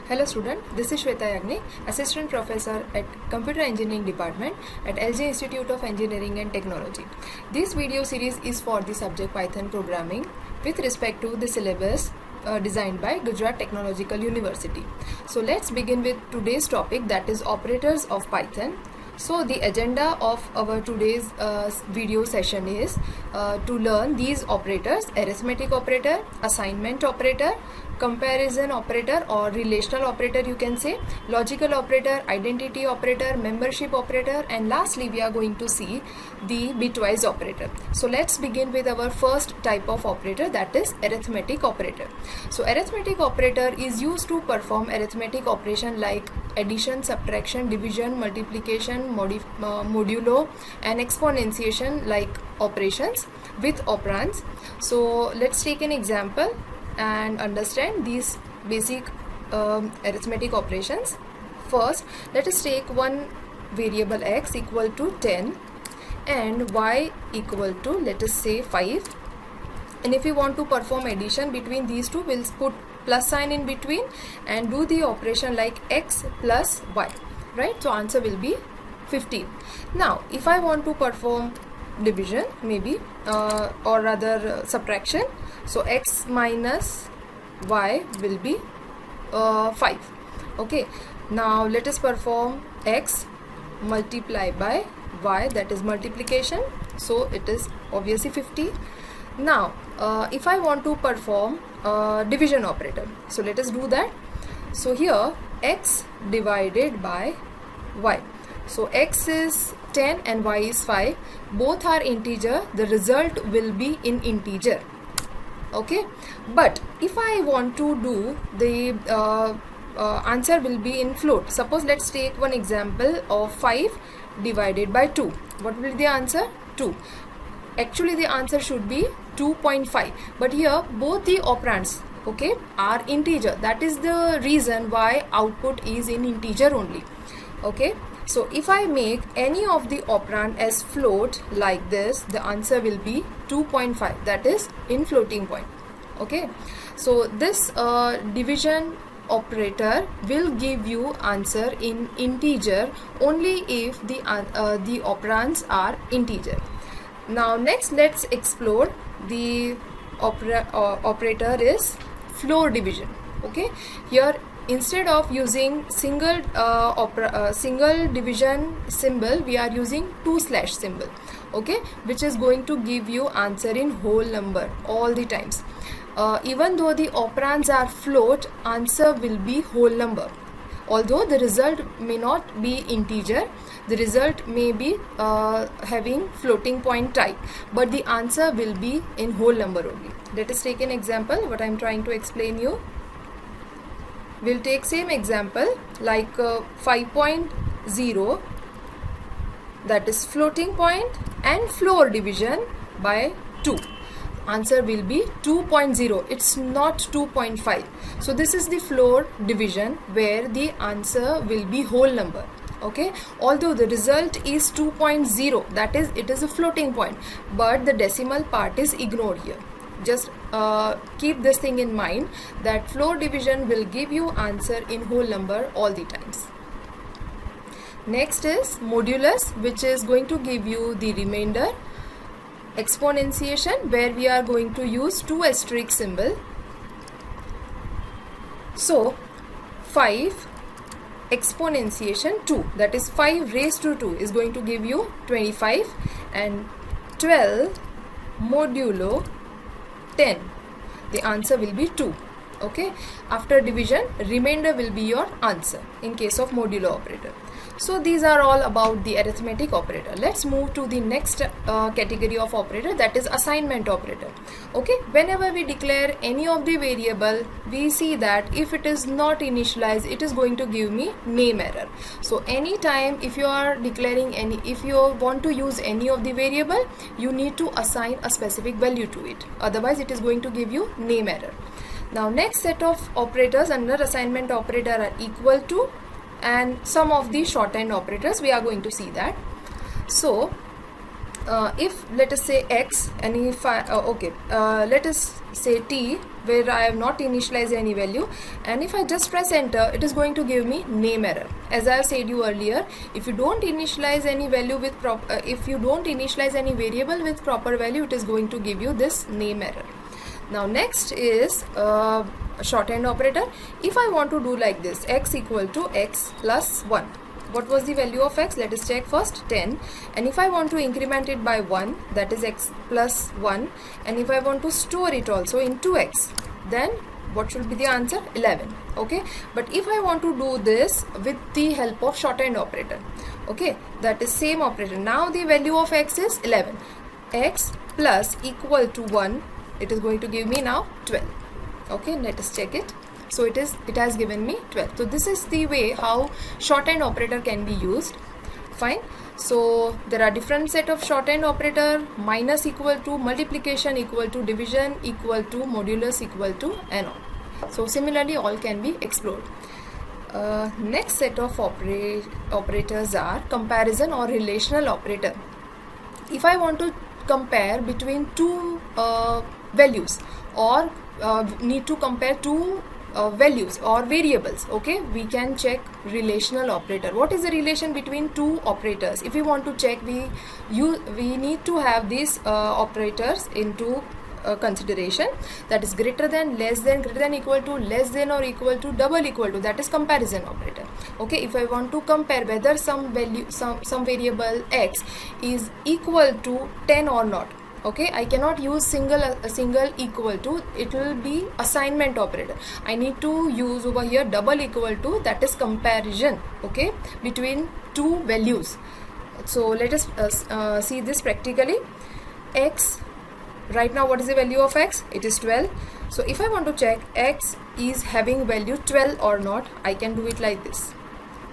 Hello student, this is Shweta Yagnik, Assistant Professor at Computer Engineering Department at LJ Institute of Engineering and Technology. This video series is for the subject Python programming with respect to the syllabus designed by Gujarat Technological University. So let's begin with today's topic, that is operators of Python. So the agenda of our today's video session is to learn these operators: arithmetic operator, assignment operator, comparison operator or relational operator you can say, logical operator, identity operator, membership operator, and lastly we are going to see the bitwise operator. So let's begin with our first type of operator, that is arithmetic operator. So arithmetic operator is used to perform arithmetic operation like addition, subtraction, division, multiplication, modulo and exponentiation like operations with operands. So let's take an example and understand these basic arithmetic operations. First, let us take one variable x equal to 10 and y equal to, let us say, 5, and if we want to perform addition between these two, we'll put plus sign in between and do the operation like x plus y, right? So answer will be 15. Now if I want to perform division maybe or rather subtraction, so x minus y will be 5. Okay, now let us perform x multiply by y, that is multiplication, so it is obviously 50. Now if I want to perform division operator, so let us do that. So here x divided by y, so x is 10 and y is 5, both are integer, the result will be in integer. Okay, but if I want to do the answer will be in float. Suppose let's take one example of 5 divided by 2. What will be the answer? 2. Actually the answer should be 2.5, but here both the operands, okay, are integer. That is the reason why output is in integer only. Okay, so if I make any of the operand as float like this, the answer will be 2.5, that is in floating point. Okay, so this division operator will give you answer in integer only if the operands are integer. Now next let's explore the operator is floor division. Okay, here instead of using single division symbol, we are using 2/ symbol, okay, which is going to give you answer in whole number all the times. Even though the operands are float, answer will be whole number. Although the result may not be integer, the result may be having floating point type, but the answer will be in whole number only. Let us take an example, what I am trying to explain you. We'll take same example like 5.0, that is floating point and floor division by 2. Answer will be 2.0, it's not 2.5. So this is the floor division where the answer will be whole number. Okay, although the result is 2.0, that is it is a floating point, but the decimal part is ignored here. Just keep this thing in mind, that floor division will give you answer in whole number all the times. Next is modulus, which is going to give you the remainder. Exponentiation, where we are going to use 2* symbol. So 5 exponentiation 2, that is 5 raised to 2 is going to give you 25, and 12 modulo 10, the answer will be 2. Okay, after division remainder will be your answer in case of modulo operator. So these are all about the arithmetic operator. Let's move to the next category of operator, that is assignment operator. Okay, whenever we declare any of the variable, we see that if it is not initialized, it is going to give me name error. So anytime if you are declaring if you want to use any of the variable, you need to assign a specific value to it, otherwise it is going to give you name error. Now next set of operators under assignment operator are equal to and some of the shorthand operators, we are going to see that. So if let us say x, and if let us say t where I have not initialized any value, and if I just press enter, it is going to give me name error. As I have said you earlier, if you don't initialize any value with if you don't initialize any variable with proper value, it is going to give you this name error. Now next is shorthand operator. If I want to do like this, x equal to x plus 1, what was the value of x? Let us check first, 10. And if I want to increment it by 1, that is x plus 1, and if I want to store it also into x, then what should be the answer? 11. Okay, but if I want to do this with the help of shorthand operator, okay, that is same operator. Now the value of x is 11. X plus equal to 1, it is going to give me now 12. Okay, let us check it. So it has given me 12. So this is the way how shorthand operator can be used. Fine. So there are different set of shorthand operator: minus equal to, multiplication equal to, division equal to, modulus equal to, and all. So similarly all can be explored. Next set of operators are comparison or relational operator. If I want to compare between two values, or need to compare two values or variables, okay, we can check relational operator. What is the relation between two operators? If we want to check, we need to have these operators into consideration, that is greater than, less than, greater than, equal to, less than or equal to, double equal to, that is comparison operator. Okay, if I want to compare whether some value, some variable x is equal to 10 or not, okay, I cannot use a single equal to, it will be assignment operator. I need to use over here double equal to, that is comparison, okay, between two values. So let us see this practically. X, right now what is the value of x? It is 12. So if I want to check x is having value 12 or not, I can do it like this.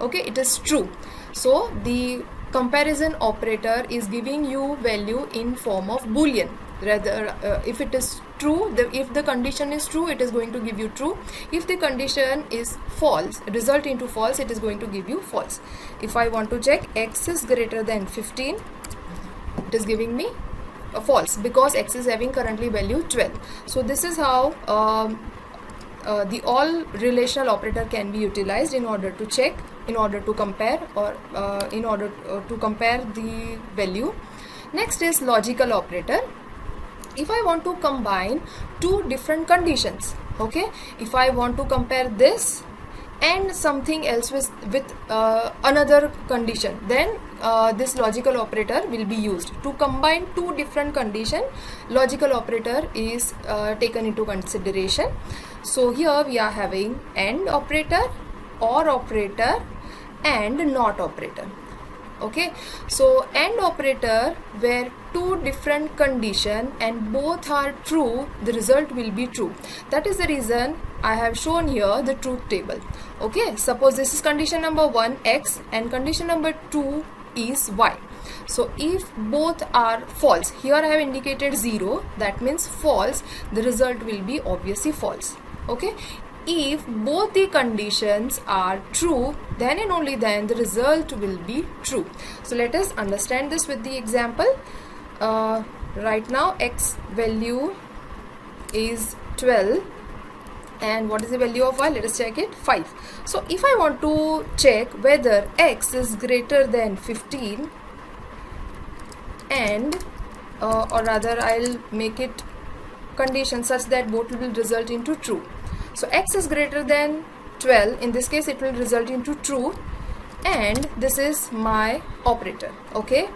Okay, it is true. So the comparison operator is giving you value in form of boolean. Rather, if it is true, if the condition is true, it is going to give you true. If the condition is false, result into false, it is going to give you false. If I want to check x is greater than 15, it is giving me false, because x is having currently value 12. So this is how the all relational operator can be utilized in order to check, in order to compare, or in order to compare the value. Next is logical operator. If I want to combine two different conditions, okay, if I want to compare this and something else with another condition, then this logical operator will be used. To combine two different conditions, logical operator is taken into consideration. So here we are having AND operator, OR operator, and NOT operator. Okay, so AND operator, where two different conditions and both are true, the result will be true. That is the reason I have shown here the truth table. Okay, suppose this is condition number 1 x and condition number 2 is y. So if both are false, here I have indicated 0, that means false, the result will be obviously false. Okay, if both the conditions are true, then and only then the result will be true. So let us understand this with the example. Right now x value is 12, and what is the value of y? Let us check it, 5. So if I want to check whether x is greater than 15, and or rather I'll make it condition such that both will result into true. So x is greater than 12, in this case it will result into true, and this is my operator, okay,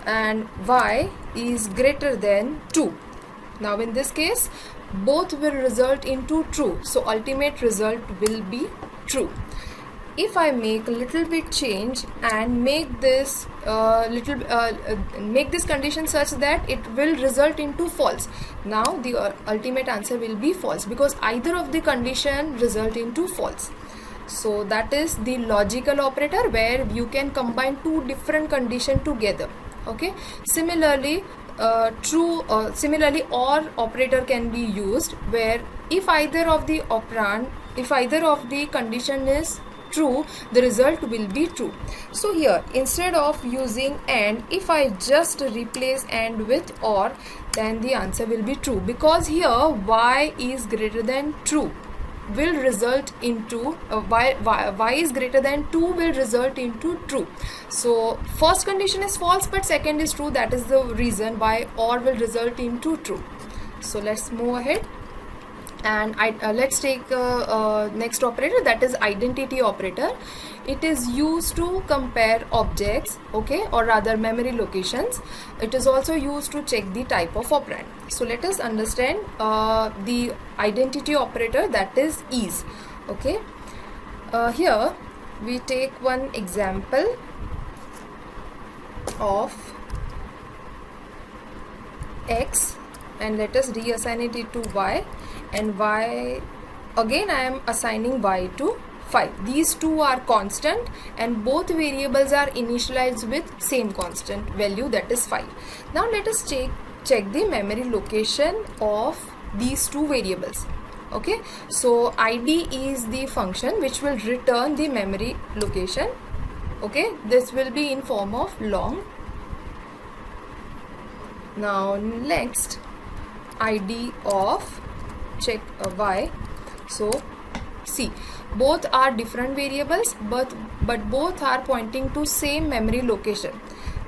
and y is greater than 2. Now in this case both will result into true, so ultimate result will be true. If I make a little bit change and make this make this condition such that it will result into false, now the ultimate answer will be false, because either of the condition result into false. So that is the logical operator, where you can combine two different conditions together. Okay, similarly similarly OR operator can be used, where if either of the operand, if either of the condition is true, the result will be true. So here, instead of using and, if I just replace and with or, then the answer will be true, because here y is greater than true will result into y is greater than 2 will result into true. So first condition is false but second is true. That is the reason why or will result into true. So let's move ahead, and let's take next operator, that is identity operator. It is used to compare objects, okay, or rather memory locations. It is also used to check the type of operand. So let us understand the identity operator, that is. Okay, here we take one example of x, and let us reassign it to y, and y again I am assigning y to 5. These two are constant and both variables are initialized with same constant value, that is 5. Now let us check the memory location of these two variables. Okay, so id is the function which will return the memory location. Okay, this will be in form of long. Now next, id of check y. So see, both are different variables, but both are pointing to same memory location.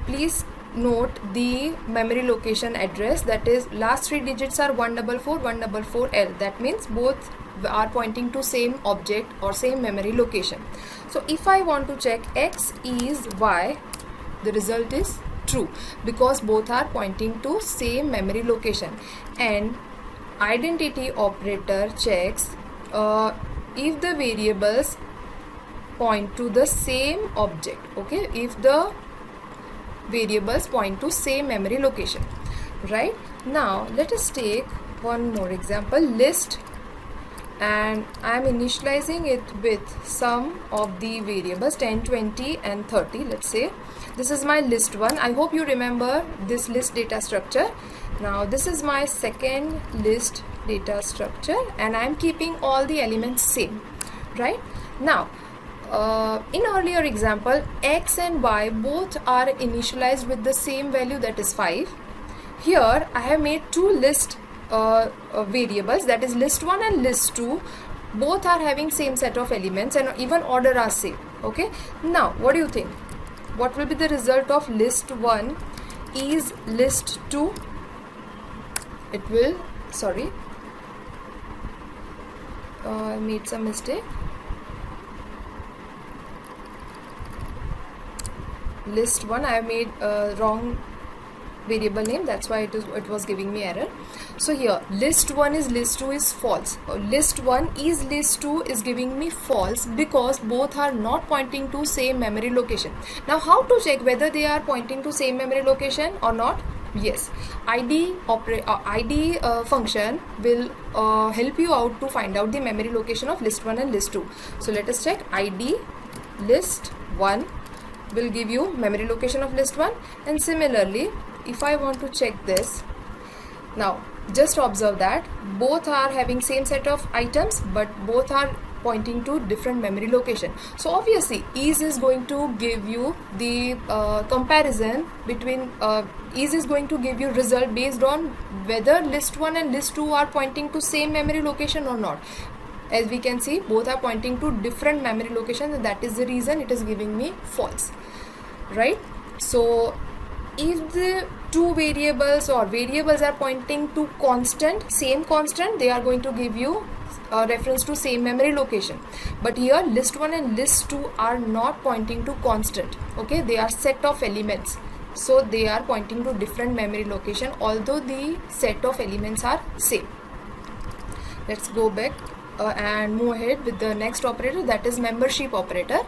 Please note the memory location address, that is last 3 digits are 144 144L. That means both are pointing to same object or same memory location. So if I want to check x is y, the result is true because both are pointing to same memory location. And identity operator checks if the variables point to the same object. Okay, if the variables point to same memory location. Right, now let us take one more example, list, and I am initializing it with some of the variables 10, 20 and 30. Let's say this is my list 1. I hope you remember this list data structure. Now this is my second list data structure, and I am keeping all the elements same. Right, now in earlier example, x and y both are initialized with the same value, that is 5. Here I have made two list variables, that is list 1 and list 2. Both are having same set of elements and even order are same. Okay, now what do you think? What will be the result of list 1 is list 2? It will, sorry, I made some mistake. List 1, I have made wrong variable name, that's why it was giving me error. So here list 1 is list 2 is false. List 1 is list 2 is giving me false because both are not pointing to same memory location. Now how to check whether they are pointing to same memory location or not? Yes, id function will help you out to find out the memory location of list 1 and list 2. So let us check. Id list 1 will give you memory location of list 1, and similarly if I want to check this, now just observe that both are having same set of items but both are pointing to different memory location. So obviously ease is going to give you the comparison between ease is going to give you result based on whether list 1 and list 2 are pointing to same memory location or not. As we can see, both are pointing to different memory locations, and that is the reason it is giving me false. Right, so if the two variables or variables are pointing to constant, same constant, they are going to give you reference to same memory location. But here list 1 and list 2 are not pointing to constant. Okay, they are set of elements, so they are pointing to different memory location although the set of elements are same. Let's go back and move ahead with the next operator, that is membership operator.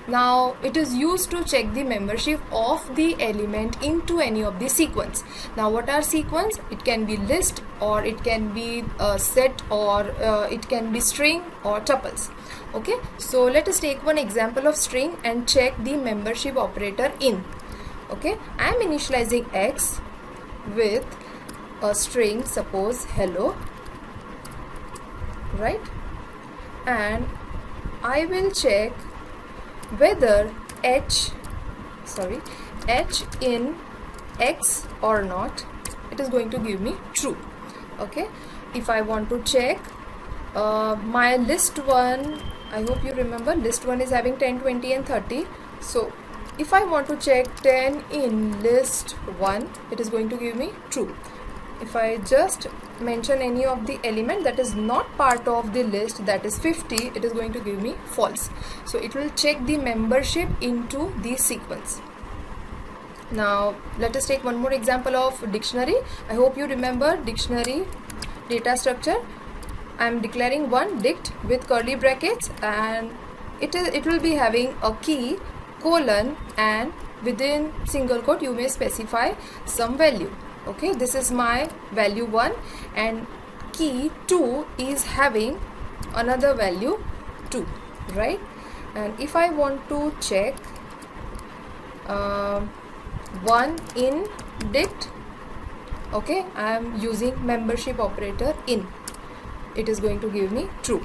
Now it is used to check the membership of the element into any of the sequence. Now what are sequence? It can be list, or it can be set, or it can be string or tuples. Okay, so let us take one example of string and check the membership operator in. Okay, I am initializing x with a string, suppose hello, right, and I will check whether h in x or not, it is going to give me true. Okay, if I want to check my list 1, I hope you remember list 1 is having 10, 20 and 30. So if I want to check 10 in list 1, it is going to give me true. If I just mention any of the element that is not part of the list, that is 50, it is going to give me false. So it will check the membership into the sequence. Now let us take one more example of dictionary. I hope you remember dictionary data structure. I am declaring one dict with curly brackets, and it will be having a key, colon, and within single quote you may specify some value. Okay, this is my value 1, and key 2 is having another value 2, right? And if I want to check 1 in dict, okay, I am using membership operator in, it is going to give me true.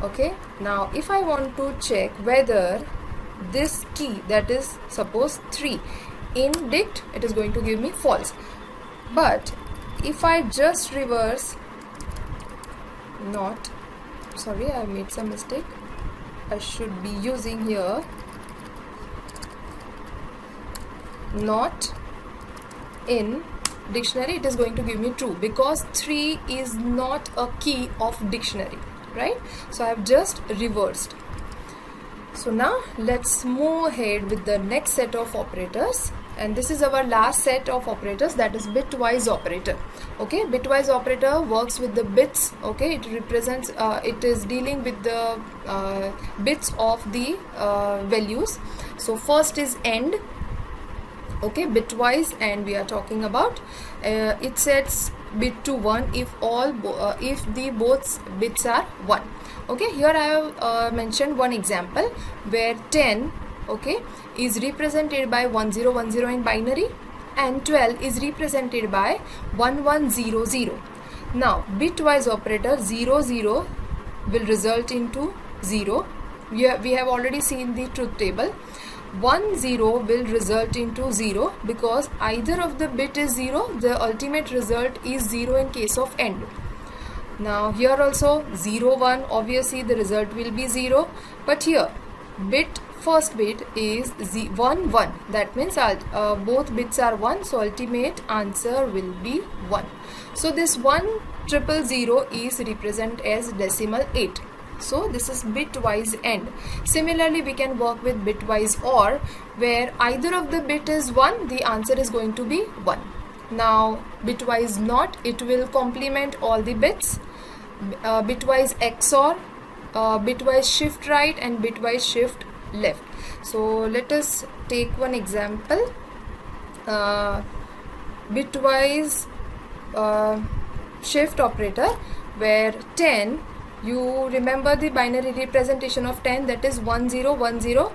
Okay, now if I want to check whether this key, that is suppose 3 in dict, it is going to give me false. But if I just reverse, not, sorry, I made some mistake, I should be using here not in dictionary, it is going to give me true, because 3 is not a key of dictionary, right? So I have just reversed. So now let's move ahead with the next set of operators, and this is our last set of operators, that is bitwise operator. Okay, bitwise operator works with the bits. Okay, it represents it is dealing with the bits of the values. So first is AND. Okay, bitwise, and we are talking about it sets bit to 1 if all if the both bits are 1. Okay, here I have mentioned one example where 10, okay, is represented by 1010 in binary, and 12 is represented by 1100. Now bitwise operator 00 will result into 0. We have already seen the truth table. 10 will result into 0, because either of the bit is 0, the ultimate result is 0 in case of AND. Now here also 0 1, obviously the result will be 0, but here first bit is 1 1, that means both bits are 1, so ultimate answer will be 1. So this 1000 is represented as decimal 8. So this is bitwise AND. Similarly, we can work with bitwise OR, where either of the bit is 1, the answer is going to be 1. Now bitwise NOT, it will complement all the bits. Bitwise XOR, bitwise shift right, and bitwise shift left. So let us take one example. Bitwise shift operator, where 10, you remember the binary representation of 10, that is 1010,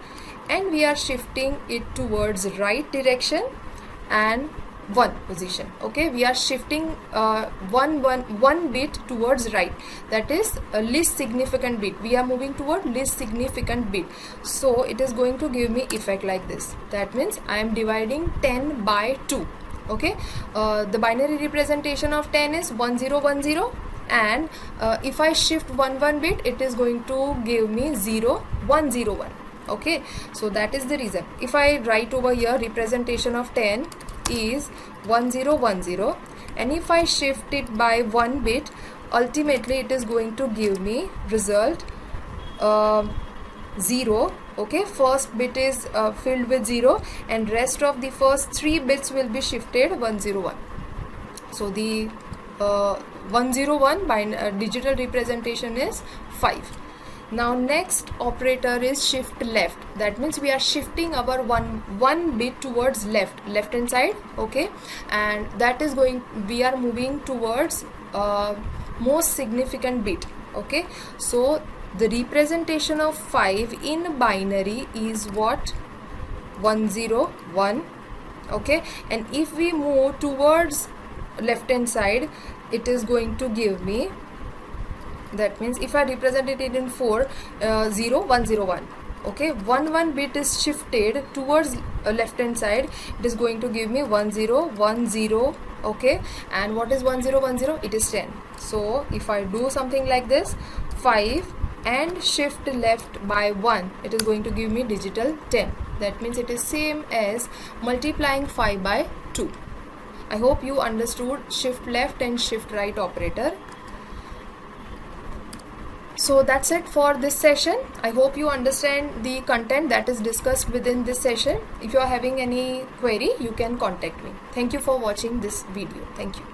and we are shifting it towards right direction and 1 position. Okay, we are shifting one bit towards right, that is a least significant bit. We are moving toward least significant bit, so it is going to give me effect like this. That means I am dividing 10 by 2. Okay, the binary representation of 10 is 1010, and if I shift one bit, it is going to give me 0101. Okay, so that is the reason. If I write over here, representation of 10 is 1010, and if I shift it by 1 bit, ultimately it is going to give me result 0. Okay, first bit is filled with 0, and rest of the first 3 bits will be shifted 101. So the 101 by digital representation is 5. Now next operator is shift left. That means we are shifting our one bit towards left hand side. Okay, and that is we are moving towards most significant bit. Okay, so the representation of 5 in binary is what? 101. Okay, and if we move towards left hand side, it is going to give me, that means if I represented it in 4, 0101. Okay, 1 bit is shifted towards left hand side, it is going to give me 1010. Okay, and what is 1010? It is 10. So if I do something like this, 5 and shift left by 1, it is going to give me digital 10. That means it is same as multiplying 5 by 2. I hope you understood shift left and shift right operator. So that's it for this session. I hope you understand the content that is discussed within this session. If you are having any query, you can contact me. Thank you for watching this video. Thank you.